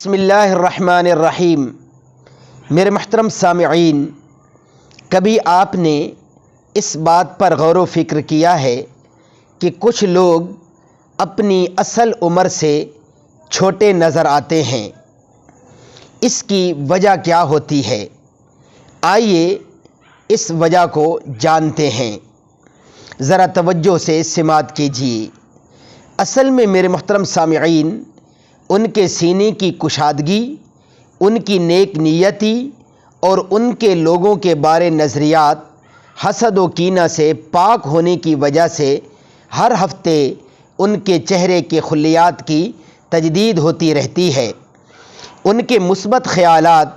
بسم اللہ الرحمن الرحیم۔ میرے محترم سامعین، کبھی آپ نے اس بات پر غور و فکر کیا ہے کہ کچھ لوگ اپنی اصل عمر سے چھوٹے نظر آتے ہیں؟ اس کی وجہ کیا ہوتی ہے؟ آئیے اس وجہ کو جانتے ہیں۔ ذرا توجہ سے سماعت کیجیے۔ اصل میں میرے محترم سامعین، ان کے سینے کی کشادگی، ان کی نیک نیتی اور ان کے لوگوں کے بارے نظریات حسد و کینہ سے پاک ہونے کی وجہ سے ہر ہفتے ان کے چہرے کے خلیات کی تجدید ہوتی رہتی ہے۔ ان کے مثبت خیالات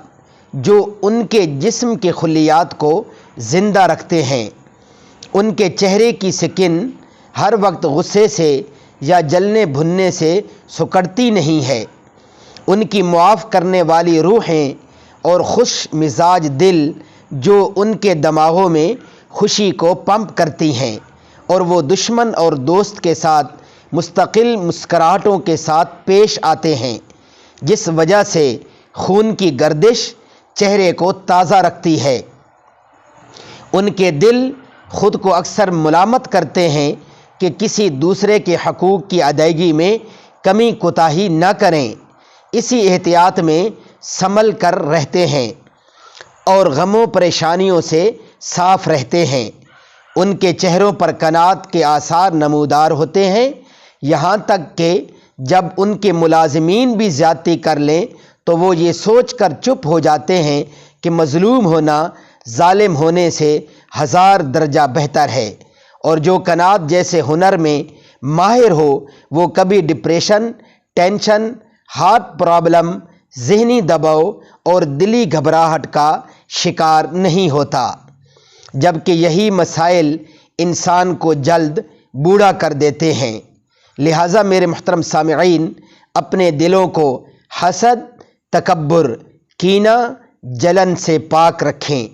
جو ان کے جسم کے خلیات کو زندہ رکھتے ہیں، ان کے چہرے کی سکن ہر وقت غصے سے یا جلنے بھننے سے سکڑتی نہیں ہے۔ ان کی معاف کرنے والی روحیں اور خوش مزاج دل جو ان کے دماغوں میں خوشی کو پمپ کرتی ہیں، اور وہ دشمن اور دوست کے ساتھ مستقل مسکراہٹوں کے ساتھ پیش آتے ہیں، جس وجہ سے خون کی گردش چہرے کو تازہ رکھتی ہے۔ ان کے دل خود کو اکثر ملامت کرتے ہیں کہ کسی دوسرے کے حقوق کی ادائیگی میں کمی کوتاہی نہ کریں۔ اسی احتیاط میں سنبھل کر رہتے ہیں اور غموں پریشانیوں سے صاف رہتے ہیں۔ ان کے چہروں پر قناعت کے آثار نمودار ہوتے ہیں، یہاں تک کہ جب ان کے ملازمین بھی زیادتی کر لیں تو وہ یہ سوچ کر چپ ہو جاتے ہیں کہ مظلوم ہونا ظالم ہونے سے 1000 درجہ بہتر ہے، اور جو قناعت جیسے ہنر میں ماہر ہو وہ کبھی ڈپریشن، ٹینشن، ہارٹ پرابلم، ذہنی دباؤ اور دلی گھبراہٹ کا شکار نہیں ہوتا، جبکہ یہی مسائل انسان کو جلد بوڑھا کر دیتے ہیں۔ لہٰذا میرے محترم سامعین، اپنے دلوں کو حسد، تکبر، کینہ، جلن سے پاک رکھیں۔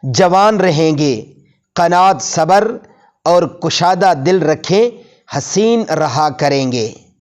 جوان رہیں گے، قناعت، صبر اور کشادہ دل رکھیں، حسین رہا کریں گے۔